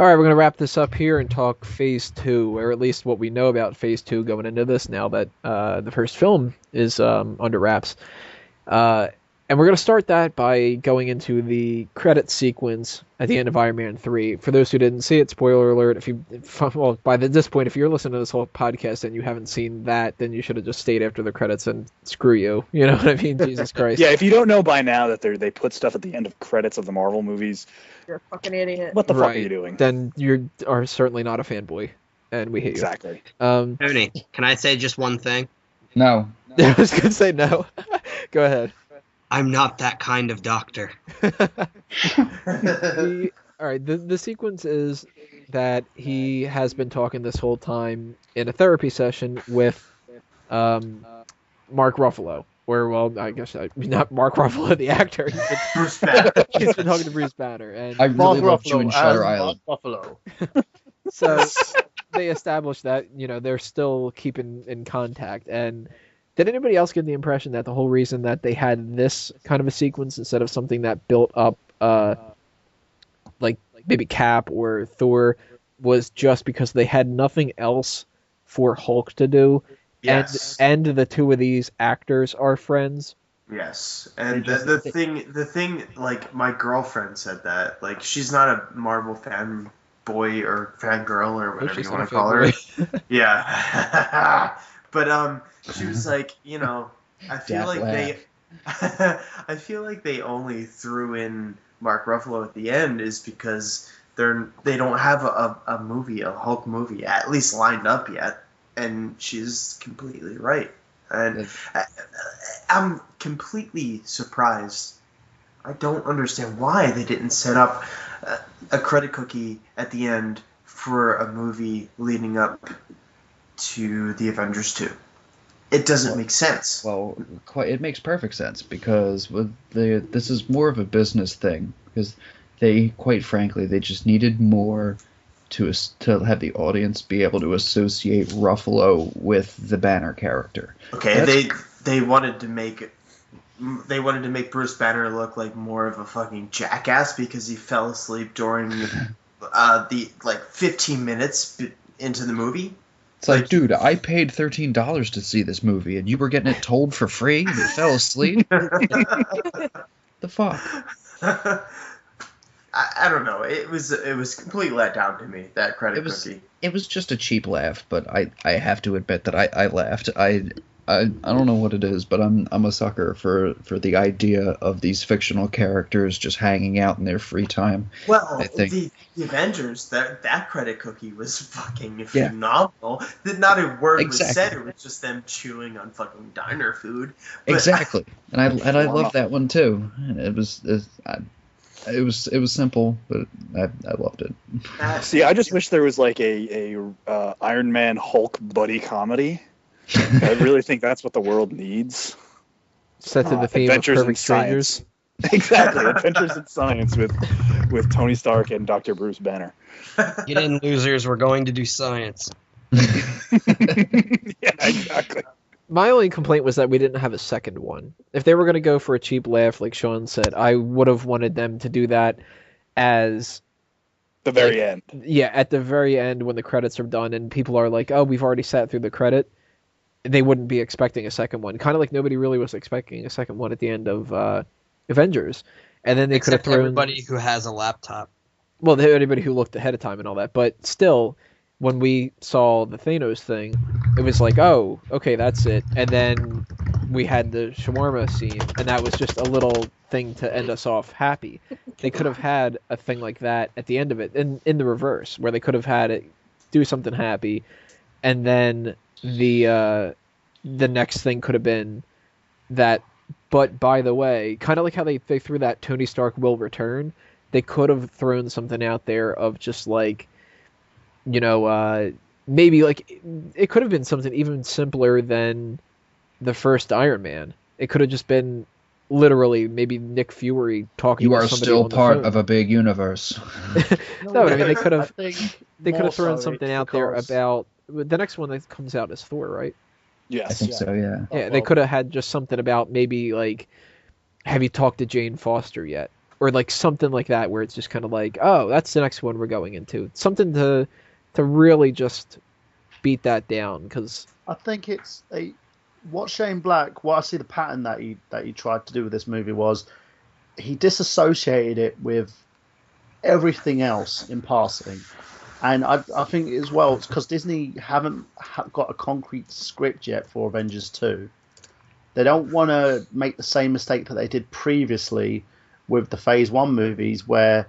All right, we're going to wrap this up here and talk Phase 2, or at least what we know about Phase 2 going into this now that the first film is under wraps. And we're going to start that by going into the credit sequence at the end of Iron Man 3. For those who didn't see it, spoiler alert, by this point, if you're listening to this whole podcast and you haven't seen that, then you should have just stayed after the credits and screw you. You know what I mean? Jesus Christ. Yeah, if you don't know by now that they put stuff at the end of credits of the Marvel movies, You're a fucking idiot. what the fuck are you doing? Then you are certainly not a fanboy, and we hate Exactly. you. Tony, can I say just one thing? No. I was going to say no. Go ahead. I'm not that kind of doctor. The sequence is that he has been talking this whole time in a therapy session with Mark Ruffalo. Or, well, I guess not Mark Ruffalo, the actor. Bruce Banner. He's been talking to Bruce Banner. And I really loved you in Shutter Island. Buffalo. so they established that, they're still keeping in contact. And did anybody else get the impression that the whole reason that they had this kind of a sequence instead of something that built up, like maybe Cap or Thor, was just because they had nothing else for Hulk to do? Yes. And the two of these actors are friends? Yes. And the thing, like, my girlfriend said that. Like, she's not a Marvel fan boy or fangirl or whatever you want to call her. Yeah. But she was like, I feel like they only threw in Mark Ruffalo at the end is because they don't have a movie, a Hulk movie, at least lined up yet. And she's completely right. And I'm completely surprised. I don't understand why they didn't set up a credit cookie at the end for a movie leading up to the Avengers 2. It doesn't make sense. Well, it makes perfect sense because this is more of a business thing because quite frankly, they just needed more to have the audience be able to associate Ruffalo with the Banner character. Okay, they wanted to make Bruce Banner look like more of a fucking jackass because he fell asleep during the 15 minutes into the movie. It's like, dude, I paid $13 to see this movie, and you were getting it told for free. You fell asleep. The fuck. I don't know. It was completely let down to me, that credit cookie. It was just a cheap laugh, but I have to admit that I laughed. I don't know what it is, but I'm a sucker for the idea of these fictional characters just hanging out in their free time. Well, I think the Avengers, that credit cookie was fucking phenomenal. Not a word was said. It was just them chewing on fucking diner food. But exactly, and I love that one too. It was simple, but I loved it. See, I just wish there was like a Iron Man Hulk buddy comedy. I really think that's what the world needs. Set to the theme Adventures of in Perfect Strangers. Exactly, Adventures in Science with Tony Stark and Dr. Bruce Banner. Get in, losers. We're going to do science. Yeah, exactly. My only complaint was that we didn't have a second one. If they were going to go for a cheap laugh, like Sean said, I would have wanted them to do that as the very end. Yeah, at the very end when the credits are done and people are like, oh, we've already sat through the credit. They wouldn't be expecting a second one. Kind of like nobody really was expecting a second one at the end of Avengers. And then they could have thrown everybody who has a laptop. Well, anybody who looked ahead of time and all that. But still, when we saw the Thanos thing, it was like, oh, okay, that's it. And then we had the shawarma scene, and that was just a little thing to end us off happy. They could have had a thing like that at the end of it, in the reverse, where they could have had it do something happy, and then the next thing could have been that, but by the way, kind of like how they threw that Tony Stark will return, they could have thrown something out there of just like, maybe like it could have been something even simpler than the first Iron Man. It could have just been literally maybe Nick Fury talking You to are somebody still on the part phone. of a big universe. No, but I mean, they could have more thrown so something it's out there because- about the next one that comes out is Thor, right? Yes. I think so, yeah. Yeah, they could have had just something about maybe like, have you talked to Jane Foster yet? or like something like that, where it's just kind of like, oh, that's the next one we're going into. Something to really just beat that down, because I think it's what Shane Black. What I see the pattern that he tried to do with this movie was he disassociated it with everything else in passing. And I think as well, it's because Disney haven't got a concrete script yet for Avengers 2. They don't want to make the same mistake that they did previously with the Phase 1 movies, where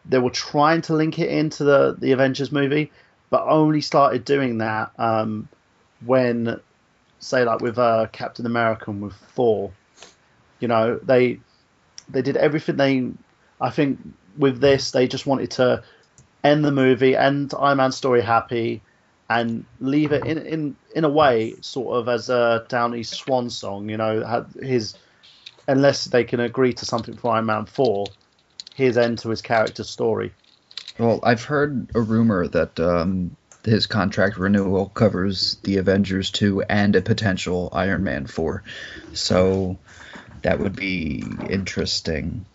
they were trying to link it into the Avengers movie, but only started doing that when, say, like with Captain America and with Thor. You know, they did everything I think with this, they just wanted to end the movie, end Iron Man's story happy, and leave it in a way sort of as a Downey's swan song, you know, unless they can agree to something for Iron Man 4, his end to his character's story. Well, I've heard a rumor that his contract renewal covers the Avengers 2 and a potential Iron Man 4, so that would be interesting.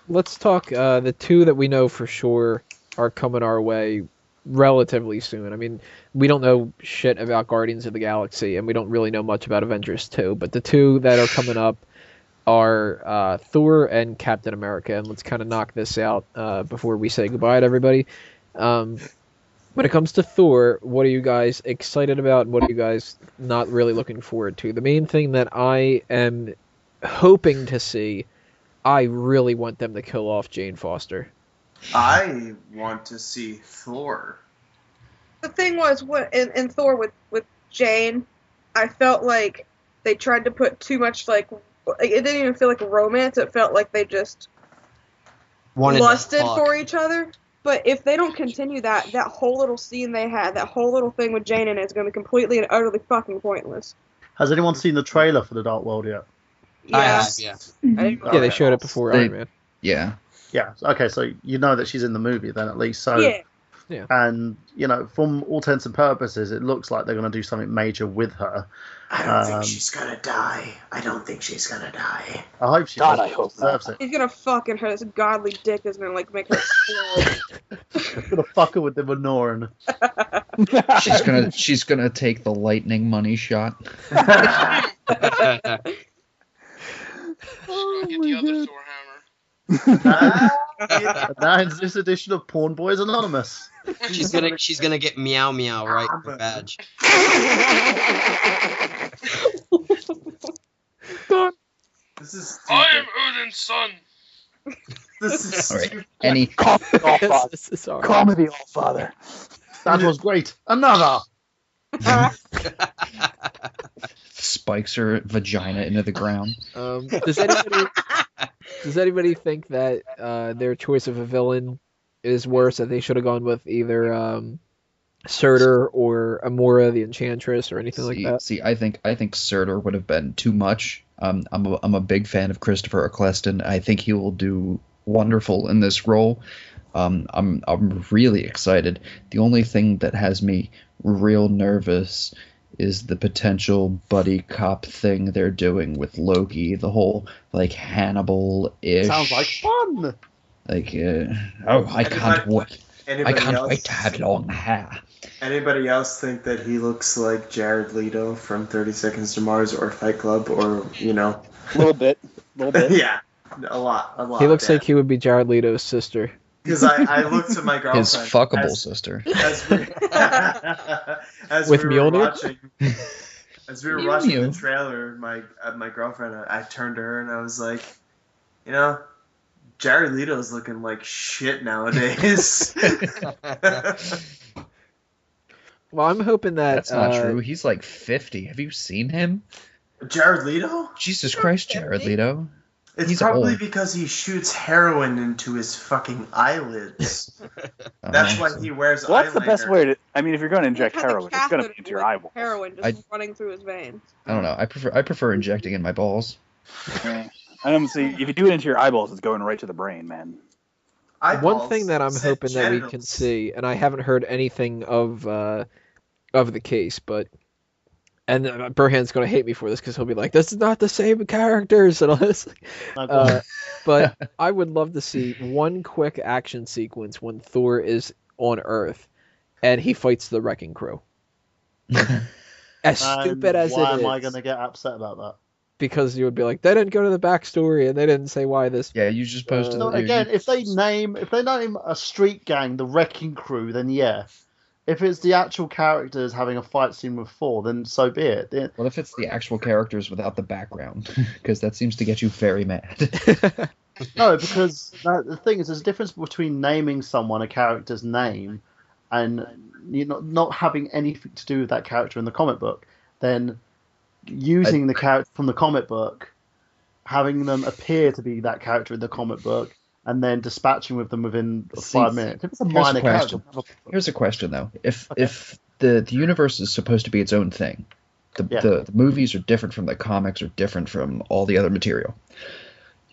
Let's talk the two that we know for sure are coming our way relatively soon. I mean, we don't know shit about Guardians of the Galaxy, and we don't really know much about Avengers 2, but the two that are coming up are Thor and Captain America, and let's kind of knock this out before we say goodbye to everybody. When it comes to Thor, what are you guys excited about? What are you guys not really looking forward to? The main thing that I am hoping to see, I really want them to kill off Jane Foster. I want to see Thor. The thing was, in Thor with Jane, I felt like they tried to put too much, like, it didn't even feel like a romance. It felt like they just lusted for each other. But if they don't continue that whole little scene they had, that whole little thing with Jane in it is going to be completely and utterly fucking pointless. Has anyone seen the trailer for The Dark World yet? I have, yeah. Yeah, they showed it before Iron Man. Yeah. Yeah. Okay, so you know that she's in the movie then, at least. So, yeah. And, you know, from all intents and purposes, it looks like they're going to do something major with her. I don't think she's going to die. I hope she God, I hope deserves it. He's going to fucking her. This godly dick is going to, like, make her explode. He's going to fuck her with the Minoran. She's gonna take the lightning money shot. Get the other Thor hammer. That's this edition of Porn Boys Anonymous. She's gonna get meow meow right in her badge. This is stupid. I am Odin's son. This is All right. stupid. Any This is our... Comedy, all father. That was great. Another. spikes her vagina into the ground. Does anybody think that their choice of a villain is worse? That they should have gone with either Surtur or Amora the Enchantress or anything like that? See, I think Surtur would have been too much. I'm a big fan of Christopher Eccleston. I think he will do wonderful in this role. I'm really excited. The only thing that has me real nervous is the potential buddy cop thing they're doing with Loki. The whole like Hannibal-ish. Sounds like fun. Like I can't wait. I can't wait to have long hair. Anybody else think that he looks like Jared Leto from 30 Seconds to Mars or Fight Club or, you know? A little bit. Yeah, a lot. He looks like he would be Jared Leto's sister. Because I looked at my girlfriend. His fuckable sister. As With we were Mjolnir? watching the trailer, my girlfriend, I turned to her and I was like, you know, Jared Leto's looking like shit nowadays. Well, I'm hoping that... That's not true. He's like 50. Have you seen him? Jared Leto? Jesus Christ, Jared Leto. It's He's probably old. because he shoots heroin into his fucking eyelids. That's why he wears eyeliner. Well, that's the best way to. I mean, if you're going to inject He's got the heroin, it's going to be catheter into your with eyeball. Heroin just running through his veins. I don't know. I prefer injecting in my balls. I don't see. If you do it into your eyeballs, it's going right to the brain, man. One thing that I'm hoping that we can see, and I haven't heard anything of the case, but And Burhan's going to hate me for this because he'll be like, this is not the same characters and all this. But I would love to see one quick action sequence when Thor is on Earth and he fights the Wrecking Crew. As stupid as it is. Why am I going to get upset about that? Because you would be like, they didn't go to the backstory and they didn't say why this. Yeah, you just posted. No, again, if they name a street gang the Wrecking Crew, then yeah. If it's the actual characters having a fight scene with Thor, then so be it. What if it's the actual characters without the background? Because that seems to get you very mad. No, because the thing is, there's a difference between naming someone a character's name and not having anything to do with that character in the comic book, then using the character from the comic book, having them appear to be that character in the comic book, and then dispatching with them within 5 minutes. If it's a minor character. Here's a question, though. If the universe is supposed to be its own thing, the movies are different from the comics, are different from all the other material.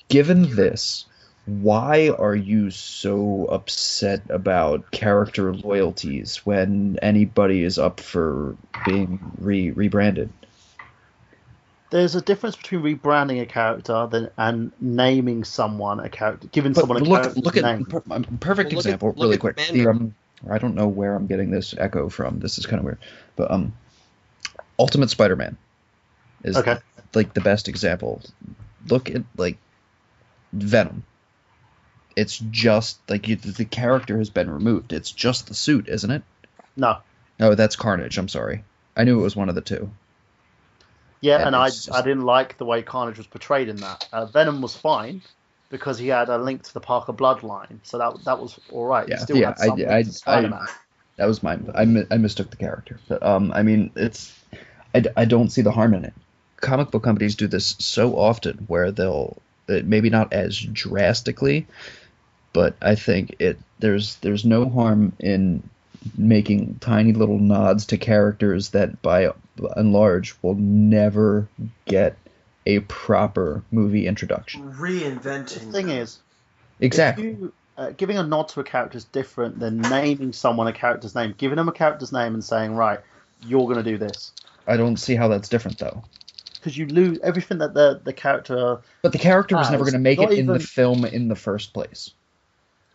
Given this, why are you so upset about character loyalties when anybody is up for being rebranded? There's a difference between rebranding a character and naming someone a character, giving someone a character's name. Perfect example, really quick. I don't know where I'm getting this echo from. This is kind of weird, but Ultimate Spider-Man is like the best example. Look at like Venom. It's just like the character has been removed. It's just the suit, isn't it? No. Oh, that's Carnage. I'm sorry. I knew it was one of the two. Yeah, and I didn't like the way Carnage was portrayed in that. Venom was fine because he had a link to the Parker bloodline, so that was all right. Yeah, that was mine. I mistook the character, but I mean, I don't see the harm in it. Comic book companies do this so often, where they'll maybe not as drastically, but I think there's no harm in making tiny little nods to characters that by and large will never get a proper movie introduction. Reinventing. The thing is, exactly. Giving a nod to a character is different than naming someone a character's name. Giving them a character's name and saying, right, you're going to do this. I don't see how that's different, though. Because you lose everything that the character... But the character was never going to make it in the film in the first place.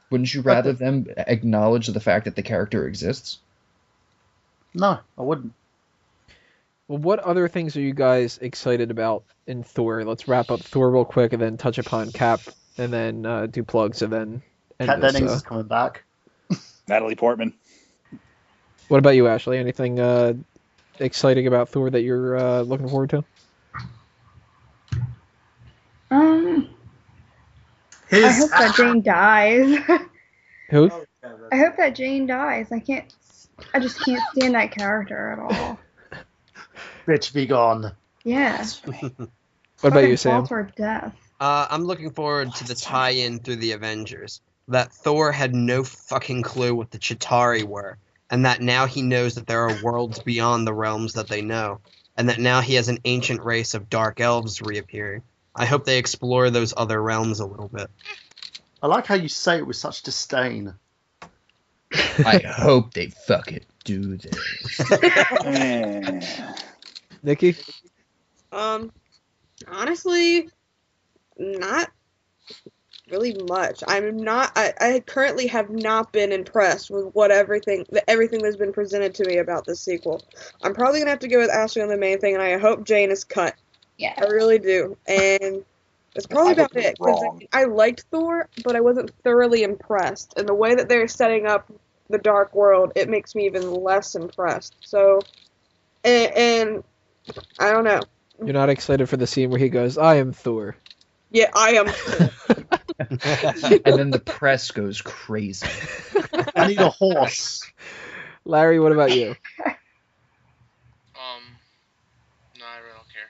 Wouldn't you rather them acknowledge the fact that the character exists? No, I wouldn't. Well, what other things are you guys excited about in Thor? Let's wrap up Thor real quick and then touch upon Cap and then do plugs and then... Kat Dennings is coming back. Natalie Portman. What about you, Ashley? Anything exciting about Thor that you're looking forward to? I hope that Jane dies. Who? I hope that Jane dies. I just can't stand that character at all. Bitch, be gone. Yeah. What about you, Sam? Her death. I'm looking forward to the tie-in through the Avengers. That Thor had no fucking clue what the Chitauri were, and that now he knows that there are worlds beyond the realms that they know, and that now he has an ancient race of dark elves reappearing. I hope they explore those other realms a little bit. I like how you say it with such disdain. I hope they fucking do this. Nikki? Honestly, not really much. I currently have not been impressed with everything that's been presented to me about this sequel. I'm probably gonna have to go with Ashley on the main thing, and I hope Jane is cut. Yeah. I really do. And that's probably about it. Because I liked Thor, but I wasn't thoroughly impressed. And the way that they're setting up the Dark World, it makes me even less impressed. So, and I don't know. You're not excited for the scene where he goes, I am Thor. Yeah, I am Thor. And then the press goes crazy. I need a horse. Larry, what about you? No, I really don't care.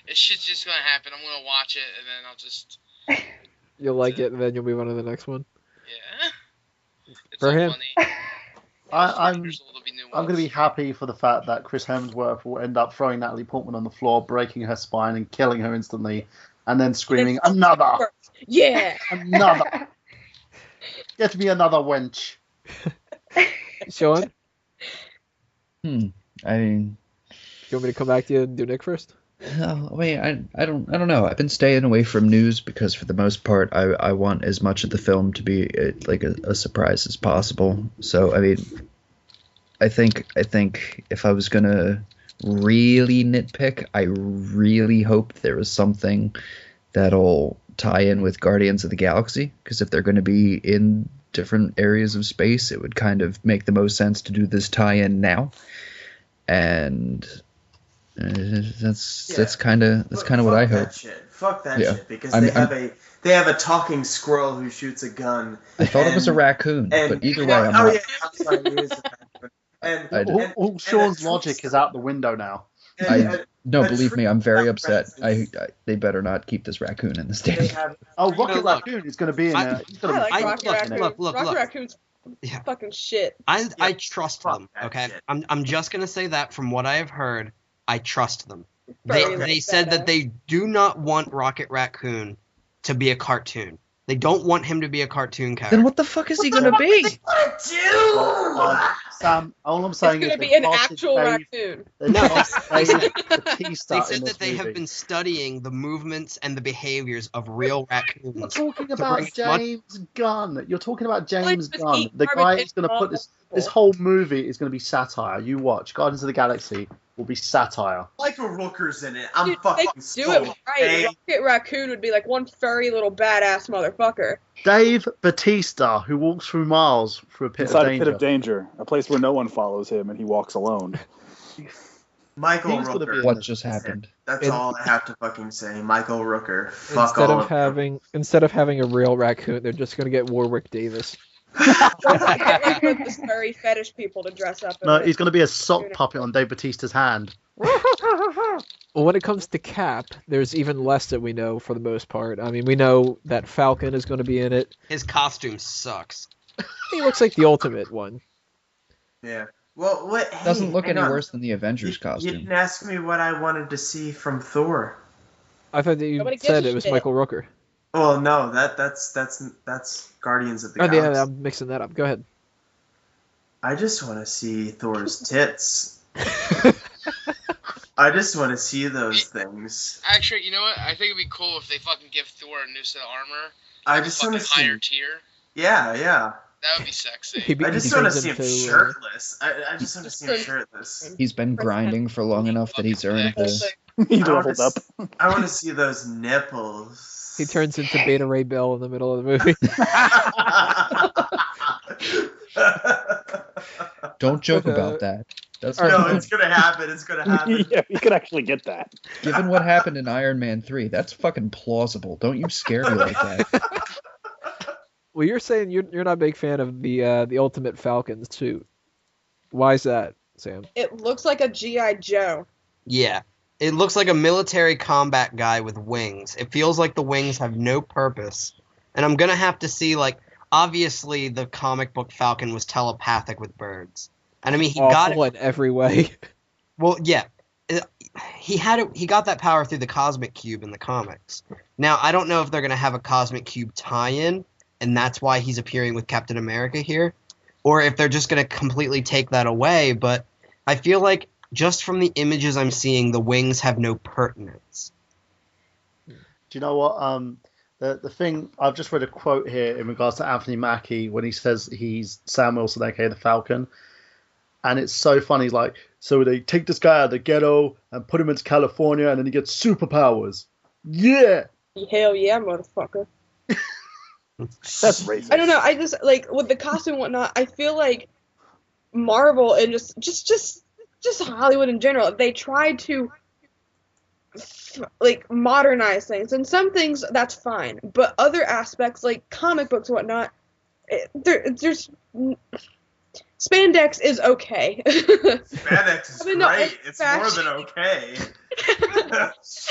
It's just gonna happen. I'm gonna watch it, and then I'll just... You'll like it, and then you'll move on to the next one? Yeah. It's For all him. funny. I'm going to be happy for the fact that Chris Hemsworth will end up throwing Natalie Portman on the floor, breaking her spine, and killing her instantly, and then screaming, another! Yeah! Another! Get me another wench. Sean? I mean, You want me to come back to you and do Nick first? I don't know. I've been staying away from news because for the most part, I want as much of the film to be like a surprise as possible. So I mean, I think if I was gonna really nitpick, I really hope there is something that'll tie in with Guardians of the Galaxy, because if they're going to be in different areas of space, it would kind of make the most sense to do this tie-in now. And that's kind of what I hope. Fuck that Yeah. shit, because I'm- they have a talking squirrel who shoots a gun. I thought it was a raccoon, but either way, I'm not. Yeah, I'm sorry, it is a raccoon. All Sean's logic is out the window now. No, believe me, I'm very upset. They better not keep this raccoon in the stadium. Oh, Rocket look, Raccoon is going to be in a. He's I gonna like be Rocket look, Raccoon. look. Rocket Raccoon's Yeah. fucking shit. I trust fuck them. that Okay, shit. I'm just gonna say that from what I have heard, I trust them. Very They said that badass. they do not want Rocket Raccoon to be a cartoon. They don't want him to be a cartoon character. Then what the fuck is he gonna be? Sam, all I'm It's saying is gonna be they've an casted actual Dave- raccoon. they've No, cast they Dave said- Bautista They in said this that they have movie. been studying the movements and the behaviors of real You're raccoons. talking to about bring as much- James Gunn. You're talking about James Like, Gunn. eat The garbage guy and who's going to put all this people. whole movie is going to be satire. You watch. Guardians of the Galaxy will be satire. Michael Rooker's in it. I'm Dude, fucking they do stoked. it right. Rocket Raccoon would be like one furry little badass motherfucker. Dave Bautista, who walks through miles through a pit Inside of a danger. pit of danger, a place where no one follows him and he walks alone. Michael He's gonna be Rooker. in What this. just happened? That's all I have to fucking say. Michael Rooker. Fuck Instead all of having a real raccoon, they're just gonna get Warwick Davis. Get like this furry fetish people to dress up. No, in he's going to be a sock puppet on Dave Bautista's hand. Well, when it comes to Cap, there's even less that we know for the most part. I mean, we know that Falcon is going to be in it. His costume sucks. He looks like the ultimate one. Yeah. Well, what? Hey, Doesn't look hang any on. worse than the Avengers You costume. didn't ask me what I wanted to see from Thor. I thought that you Nobody gives said a it was shit. Michael Rooker. Well, no, that's Guardians of the Oh, Galaxy. yeah, I'm mixing that up. Go ahead. I just want to see Thor's tits. I just want to see those things. Actually, you know what? I think it'd be cool if they fucking give Thor a new set of armor. I a just want fucking to see. higher tier. Yeah. That would be sexy. I just want to see him turns into, shirtless. I just want to see him shirtless. He's been grinding for long enough that he's earned the. He I wanna leveled up. I want to see those nipples. He turns into Beta Ray Bill in the middle of the movie. Don't joke about that. That's No, it's gonna happen. It's gonna happen. Yeah, you could actually get that. given what happened in Iron Man 3. That's fucking plausible. Don't you scare me like that. Well, you're saying you're not a big fan of the Ultimate Falcon suit. Why is that, Sam? It looks like a G.I. Joe. Yeah. It looks like a military combat guy with wings. It feels like the wings have no purpose. And I'm going to have to see, like, obviously the comic book Falcon was telepathic with birds. And I mean, he got it. Awful in every way. Well, yeah. He got that power through the Cosmic Cube in the comics. Now, I don't know if they're going to have a Cosmic Cube tie-in, and that's why he's appearing with Captain America here, or if they're just going to completely take that away, but I feel like just from the images I'm seeing, the wings have no pertinence. Do you know what? The thing, I've just read a quote here in regards to Anthony Mackie when he says he's Sam Wilson, aka the Falcon. And it's so funny. He's like, so they take this guy out of the ghetto and put him into California, and then he gets superpowers. Yeah. Hell yeah, motherfucker. That's racist. I don't know. I just like with the costume and whatnot. I feel like Marvel and just Hollywood in general. They try to like modernize things, and some things that's fine, but other aspects like comic books and whatnot, there's spandex is okay. Spandex is I mean, no, great. It's more fashion. than okay.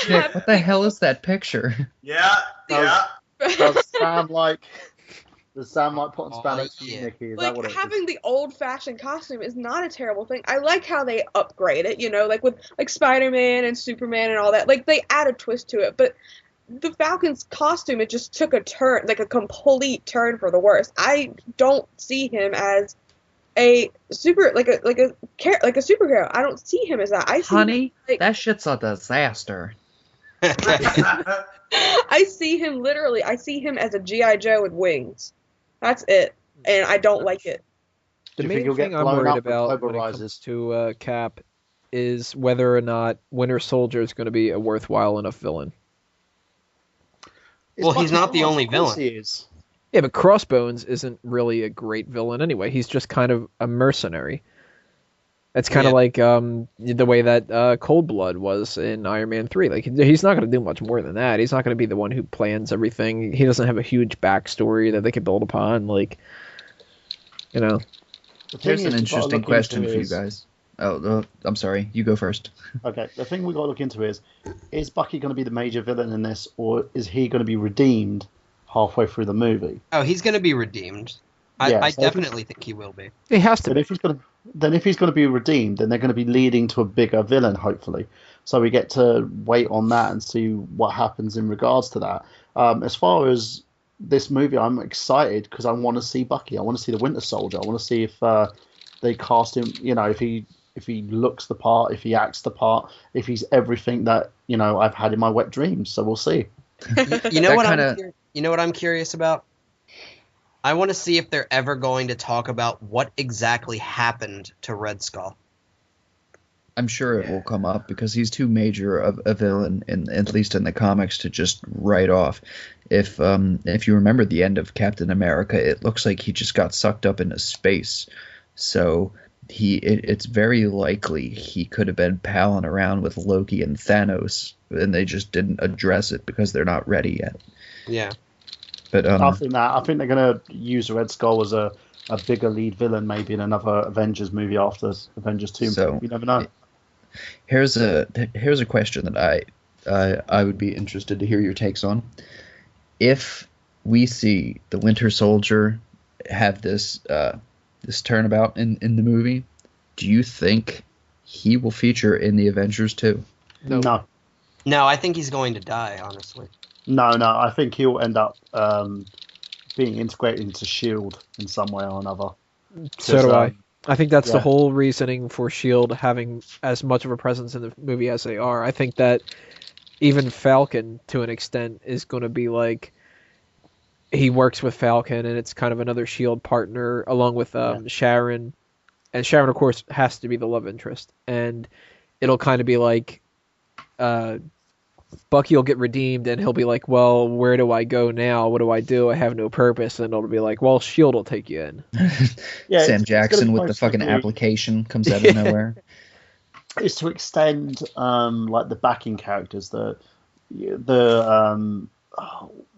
Nick, what the hell is that picture? Yeah. Does Sam like putting Oh, spandex on yeah. Nikki? Is that Like what it is? having the old-fashioned costume is not a terrible thing. I like how they upgrade it, you know, like with like Spider-Man and Superman and all that. Like they add a twist to it, but the Falcon's costume, it just took a turn, like a complete turn for the worse. I don't see him as a superhero. I don't see him as that. I see Honey, him, like, that shit's a disaster. I see him literally. I see him as a GI Joe with wings. That's it, and I don't like it. The Do you think main he'll get thing I'm blown worried up when about October when it rises? comes to Cap is whether or not Winter Soldier is going to be a worthwhile enough villain. Is Well, he's Bucky not the villain? only Of course villain. he is. Yeah, but Crossbones isn't really a great villain anyway. He's just kind of a mercenary. It's kind of Yeah. like the way that Cold Blood was in Iron Man 3. Like, he's not going to do much more than that. He's not going to be the one who plans everything. He doesn't have a huge backstory that they could build upon. Like, you know. The thing Here's is, an we've got to interesting look question into for you is- guys. Oh, I'm sorry. You go first. Okay, the thing we got to look into is Bucky going to be the major villain in this, or is he going to be redeemed halfway through the movie? Oh, he's going to be redeemed. Yeah, I so definitely think he will be. He has to But be. if he's going to be redeemed, then they're going to be leading to a bigger villain, hopefully. So we get to wait on that and see what happens in regards to that. As far as this movie, I'm excited because I want to see Bucky. I want to see the Winter Soldier. I want to see if they cast him. You know, if he looks the part, if he acts the part, if he's everything that I've had in my wet dreams. So we'll see. You know That what kinda- you know what I'm curious about? I want to see if they're ever going to talk about what exactly happened to Red Skull. I'm sure it will come up because he's too major of a villain, at least in the comics, to just write off. If you remember the end of Captain America, it looks like he just got sucked up into space. So it's very likely he could have been palling around with Loki and Thanos, and they just didn't address it because they're not ready yet. Yeah. But I think they're going to use Red Skull as a bigger lead villain, maybe in another Avengers movie after Avengers 2. So- You never know. here's a question that I would be interested to hear your takes on. If we see the Winter Soldier have this turnabout in the movie, do you think he will feature in the Avengers too? No. No, I think he's going to die, honestly. No, I think he'll end up being integrated into S.H.I.E.L.D. in some way or another. So do I. I think that's the yeah. whole reasoning for S.H.I.E.L.D. having as much of a presence in the movie as they are. I think that even Falcon, to an extent, is going to be like, he works with Falcon, and it's kind of another S.H.I.E.L.D. partner, along with Sharon. And Sharon, of course, has to be the love interest. And it'll kind of be like, Bucky will get redeemed, and he'll be like, well, where do I go now? What do I do? I have no purpose. And it'll be like, well, S.H.I.E.L.D. will take you in. Yeah, Sam it's Jackson gonna with the mostly fucking be- application comes out of nowhere. Is to extend like the backing characters, the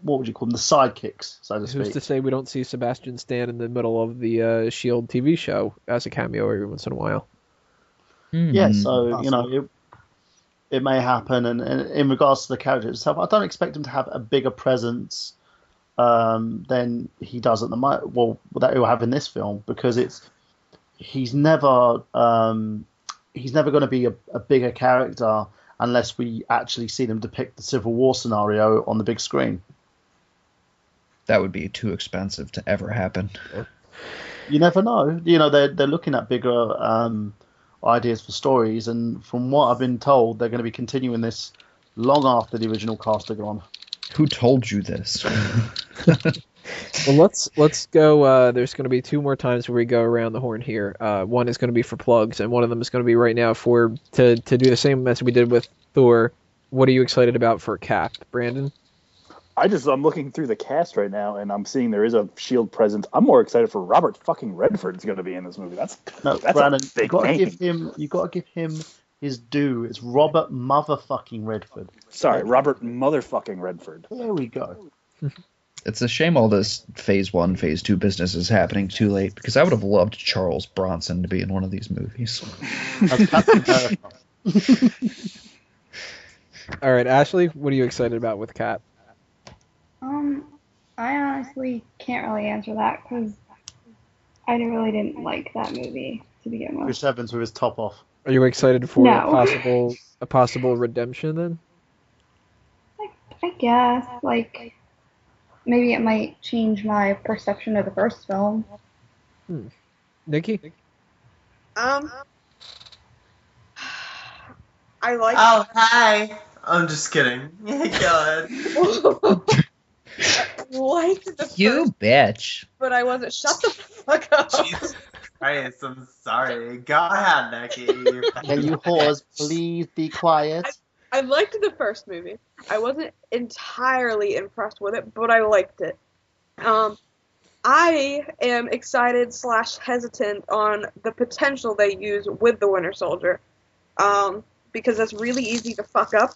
what would you call them, the sidekicks, so to Who's speak. to say we don't see Sebastian Stan in the middle of the S.H.I.E.L.D. TV show as a cameo every once in a while? Yeah, so Possible. it may happen, and in regards to the character itself, I don't expect him to have a bigger presence than he does at the moment. Well, that he'll have in this film, because he's never going to be a bigger character unless we actually see them depict the Civil War scenario on the big screen. That would be too expensive to ever happen. You never know. They're looking at bigger ideas for stories, and from what I've been told, they're going to be continuing this long after the original cast are gone. Who told you this? Well, let's go. There's going to be two more times where we go around the horn here. One is going to be for plugs, and one of them is going to be right now to do the same as we did with Thor. What are you excited about for Cap, Brandon? I'm looking through the cast right now, and I'm seeing there is a S.H.I.E.L.D. presence. I'm more excited for Robert fucking Redford's going to be in this movie. That's Brandon, a big name. you got to give him his due. It's Robert motherfucking Redford. Sorry, Robert motherfucking Redford. There we go. It's a shame all this Phase 1, Phase 2 business is happening too late, because I would have loved Charles Bronson to be in one of these movies. That's Captain America. All right, Ashley, what are you excited about with Cap? I honestly can't really answer that because I really didn't like that movie to begin with. Chris Evans with his top off. Are you excited for No. a possible redemption then? I guess, like, maybe it might change my perception of the first film. Nikki? I like. Oh, hi. I'm just kidding. Go ahead. I liked the You first, bitch. but I wasn't. Shut the fuck up. Jesus Christ, I'm sorry. Go ahead, Nikki. Can you whores please be quiet? I liked the first movie. I wasn't entirely impressed with it, but I liked it. I am excited / hesitant on the potential they use with the Winter Soldier, because that's really easy to fuck up.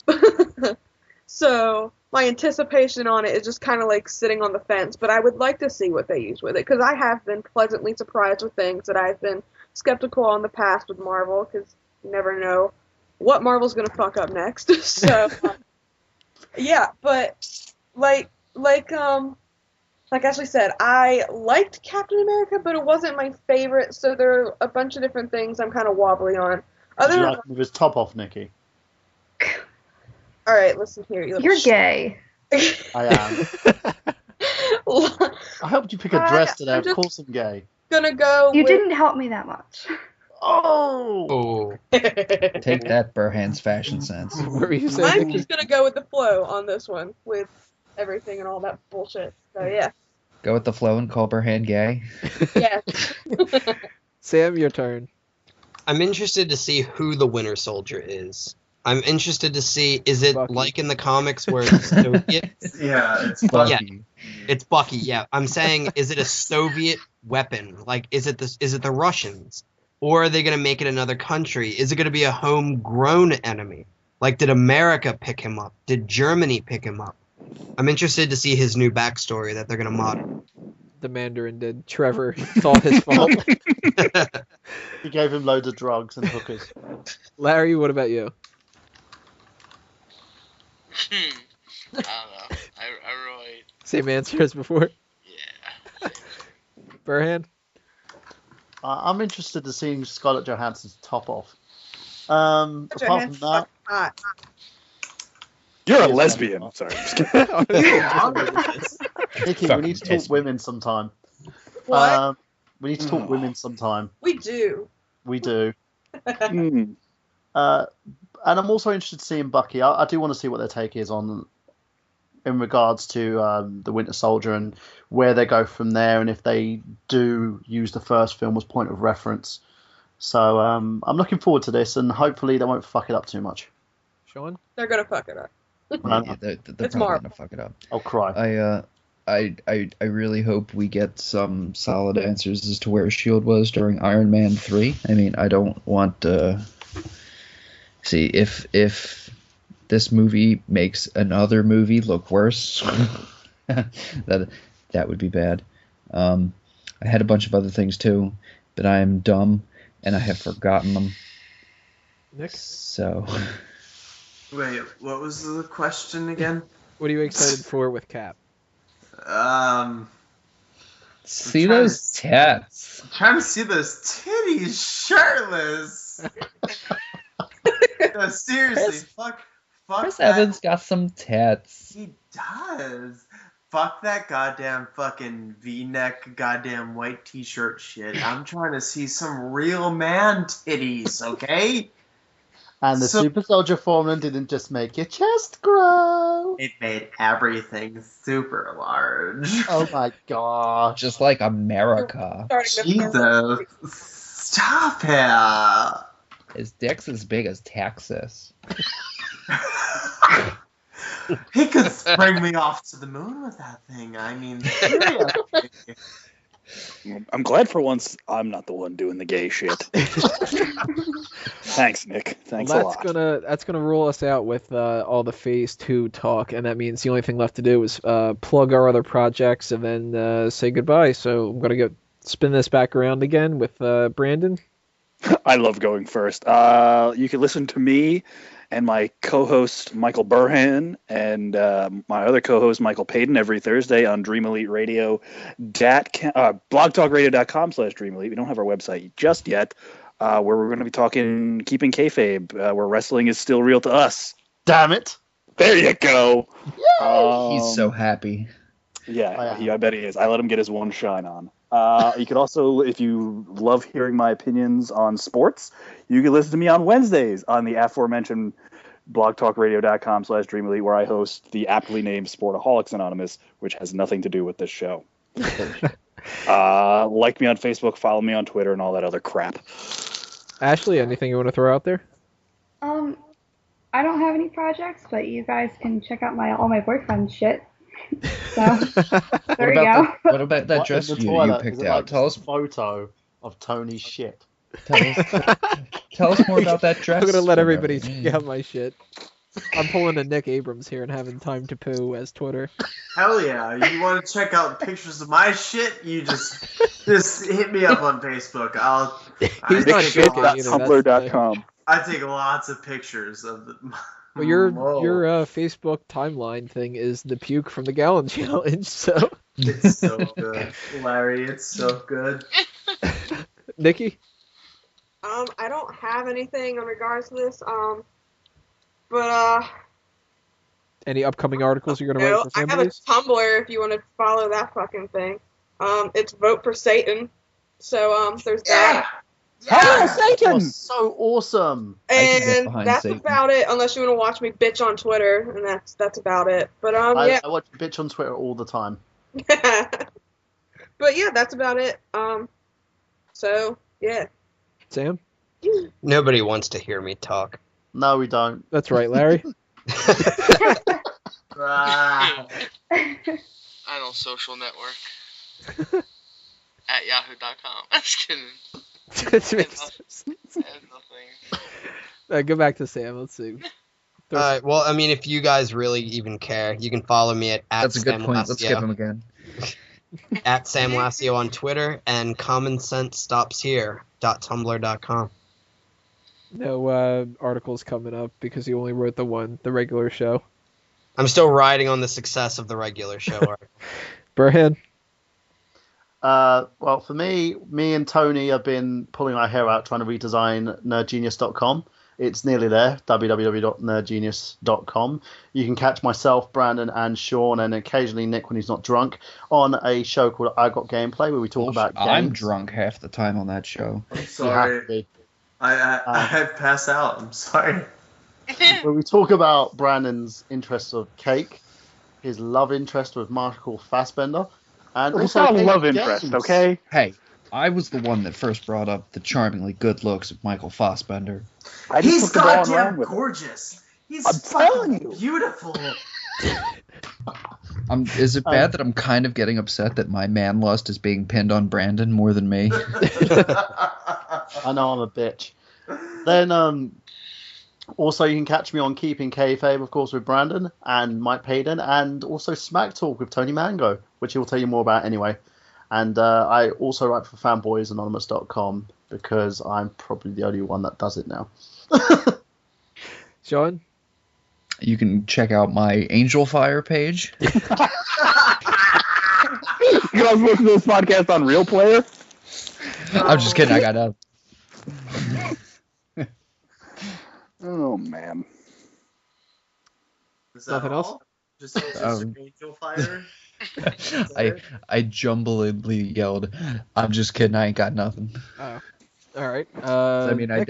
So my anticipation on it is just kind of like sitting on the fence, but I would like to see what they use with it, because I have been pleasantly surprised with things that I've been skeptical on the past with Marvel, because you never know what Marvel's gonna fuck up next. So yeah, but like Ashley said, I liked Captain America, but it wasn't my favorite, so there are a bunch of different things I'm kind of wobbly on. Did you like him with his top off, Nikki? Alright, listen here. You're gay. I am. I helped you pick a dress today. Of course I'm gay. Gonna go You with... didn't help me that much. Oh! Take that, Burhan's fashion sense. What were you saying, I'm Nikki? just gonna go with the flow on this one, with everything and all that bullshit. So yeah. Go with the flow and call Burhan gay. Yeah. Sam, your turn. I'm interested to see who the Winter Soldier is. I'm interested to see, is it Bucky. like in the comics where it's Soviet? Yeah, it's Bucky. It's Bucky, yeah. I'm saying, is it a Soviet weapon? Like, is it the Russians? Or are they going to make it another country? Is it going to be a homegrown enemy? Like, did America pick him up? Did Germany pick him up? I'm interested to see his new backstory that they're going to model. The Mandarin did. Trevor. It's all his fault. He gave him loads of drugs and hookers. Larry, what about you? I don't know. I really, Same answer as before. yeah. Burhan? I'm interested to seeing Scarlett Johansson's top off. Apart from that, Hot. You're a Yes, lesbian. I'm- Sorry. Just kidding. Nikki, we Fucking need to talk piss me. women sometime. What? We need to talk women sometime. We do. We do. Hmm. And I'm also interested to see in Bucky. I do want to see what their take is on in regards to the Winter Soldier and where they go from there, and if they do use the first film as point of reference. So I'm looking forward to this, and hopefully they won't fuck it up too much. Sean? They're gonna fuck it up. Yeah, they're It's probably Marvel. gonna fuck it up. I'll cry. I really hope we get some solid answers as to where S.H.I.E.L.D. was during Iron Man 3. I mean, I don't want to see if this movie makes another movie look worse. that would be bad. I had a bunch of other things too, but I am dumb and I have forgotten them. Nick? So Wait, what was the question again? What are you excited for with Cap? see trying those tats. I'm trying to see those titties shirtless. No, seriously, Chris- fuck Chris that. Evans got some tats. He does. Fuck that goddamn fucking V-neck, goddamn white t-shirt shit. I'm trying to see some real man titties, okay? And the So- super soldier formula didn't just make your chest grow. It made everything super large. Oh my gosh. Just like America. Starting to Jesus. Stop it. His dick's as big as Texas. He could spring me off to the moon with that thing. I mean, seriously. I'm glad for once I'm not the one doing the gay shit. Thanks, Nick. Thanks a Well, lot. that's gonna roll us out with all the Phase 2 talk, and that means the only thing left to do is plug our other projects and then say goodbye. So I'm gonna spin this back around again with Brandon. I love going first. You can listen to me and my co-host Michael Burhan and my other co-host Michael Payton every Thursday on Dream Elite Radio, blogtalkradio.com/Dream Elite. We don't have our website just yet, where we're going to be talking keeping kayfabe, where wrestling is still real to us. Damn it. There you go. He's so happy. Yeah, I bet he is. I let him get his one shine on. You could also, if you love hearing my opinions on sports, you can listen to me on Wednesdays on the aforementioned blogtalkradio.com/Dream Elite, where I host the aptly named Sportaholics Anonymous, which has nothing to do with this show. Like me on Facebook, follow me on Twitter, and all that other crap. Ashley, anything you want to throw out there? I don't have any projects, but you guys can check out all my boyfriend's shit. So there you go. What about that What, dress in the you toilet? picked Is it out? like Tell just us, a photo of Tony's shit. tell us more about that dress. I'm gonna let whenever. everybody check out my shit. I'm pulling a Nick Abrams here and having time to poo as Twitter. Hell yeah! You want to check out pictures of my shit? You just hit me up on Facebook. He's not take joking lots- either. That's the thing. Tumblr.com. I take lots of pictures of the. Well, your Whoa. Facebook timeline thing is the puke from the gallon challenge. So, It's so good, Larry. It's so good. Nikki, I don't have anything in regards to this. But any upcoming articles you're gonna write for I have a Fanboys? Tumblr if you want to follow that fucking thing. It's Vote for Satan. So there's that. Hello, That Satan! was so awesome. can get And behind that's Satan. about it, unless you want to watch me bitch on Twitter, and that's about it. But I watch bitch on Twitter all the time. But yeah, that's about it. So yeah. Sam, Nobody wants to hear me talk. No, we don't. that's right, Larry. Ah. Idle social network. At yahoo.com. I'm just kidding. I have nothing. Go back to Sam. Let's see. Well, I mean, if you guys really even care, you can follow me at That's a good Sam point. Let's Lassio, skip him again. at Sam Lassio on Twitter, and commonsense.stopshere.tumblr.com. No articles coming up because you only wrote the regular show. I'm still riding on the success of the regular show. Burhan, Well, for me and Tony have been pulling our hair out trying to redesign nerdgenius.com. It's nearly there, www.nerdgenius.com. You can catch myself, Brandon, and Sean, and occasionally Nick when he's not drunk, on a show called I Got Gameplay, where we talk about games. I'm drunk half the time on that show. I'm You have to sorry. be. I pass out. I'm sorry. Where we talk about Brandon's interest of cake, his love interest with Michael Fassbender, and It's also not games. love interest, okay? Hey, I was the one that first brought up the charmingly good looks of Michael Fassbender. I just He's took the ball and goddamn ran with it. gorgeous. He's I'm telling fucking you. beautiful. Is it bad that I'm kind of getting upset that my man lust is being pinned on Brandon more than me? I know I'm a bitch. Then, also you can catch me on Keeping Kayfabe, of course, with Brandon and Mike Payden, and also Smack Talk with Tony Mango, which he'll tell you more about anyway. And I also write for fanboysanonymous.com because I'm probably the only one that does it now. Sean, You can check out my Angel Fire page. You guys listen to this podcast on Real Player? I'm just kidding. I got out. Oh, man. Is that Nothing else? all? Just Angel Fire? I jumbledly yelled, "I'm just kidding. I ain't got nothing." all right. I mean, Nick?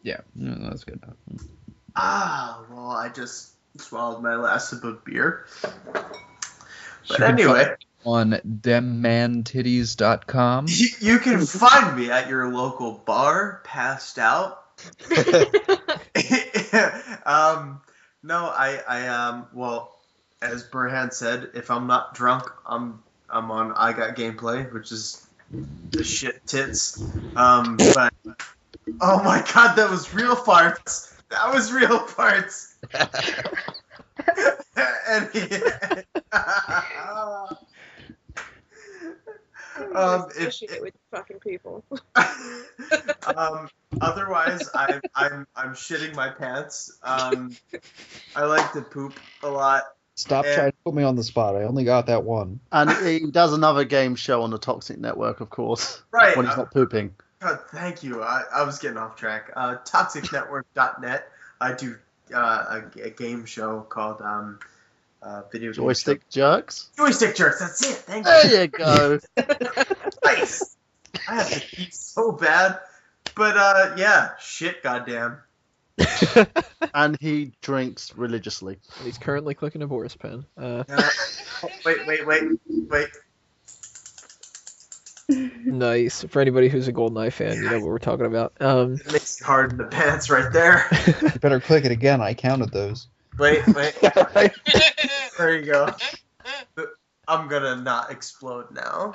yeah, no, that's good. Well, I just swallowed my last sip of beer. You But can anyway, on demmantitties.com. you can find me at your local bar, passed out. Well, as Burhan said, if I'm not drunk, I'm on I Got Gameplay, which is the shit tits. But oh my god, that was real farts. That was real farts. Associate with fucking people. Otherwise, I'm shitting my pants. I like to poop a lot. Stop Yeah. trying to put me on the spot. I only got that one. And he does another game show on the Toxic Network, of course, Right. when he's not pooping. Thank you. I was getting off track. ToxicNetwork.net. I do a game show called Video Game Joystick Jerks. Show. Joystick Jerks. That's it. Thank you. There you go. Nice. I have to pee so bad. But, yeah, shit, goddamn. And he drinks religiously. He's currently clicking a Boris pen. Wait. Nice. For anybody who's a GoldenEye fan, you know what we're talking about. It makes you hard in the pants right there. You better click it again. I counted those. Wait. There you go. I'm gonna not explode now.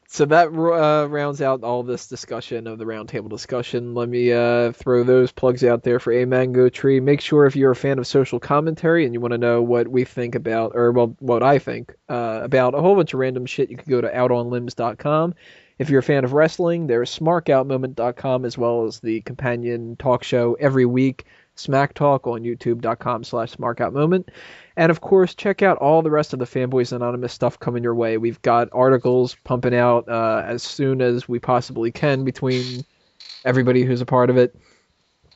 So that rounds out all this discussion of the roundtable discussion. Let me throw those plugs out there for A Mango Tree. Make sure if you're a fan of social commentary and you want to know what we think about, or well, what I think about a whole bunch of random shit, you can go to outonlimbs.com. If you're a fan of wrestling, there's smarkoutmoment.com, as well as the companion talk show every week, Smack Talk, on youtube.com/smarkoutmoment. And of course, check out all the rest of the Fanboys Anonymous stuff coming your way. We've got articles pumping out as soon as we possibly can between everybody who's a part of it.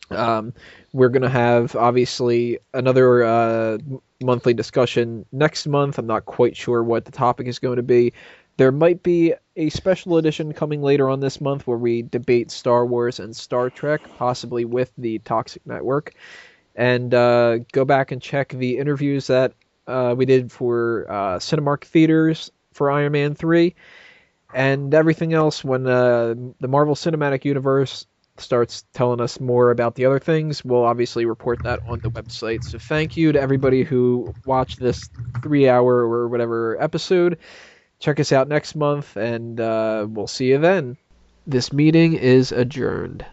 We're going to have, obviously, another monthly discussion next month. I'm not quite sure what the topic is going to be. There might be a special edition coming later on this month where we debate Star Wars and Star Trek, possibly with the Toxic Network. And go back and check the interviews that we did for Cinemark Theaters for Iron Man 3. And everything else when the Marvel Cinematic Universe starts telling us more about the other things, we'll obviously report that on the website. So thank you to everybody who watched this 3-hour or whatever episode. Check us out next month, and we'll see you then. This meeting is adjourned.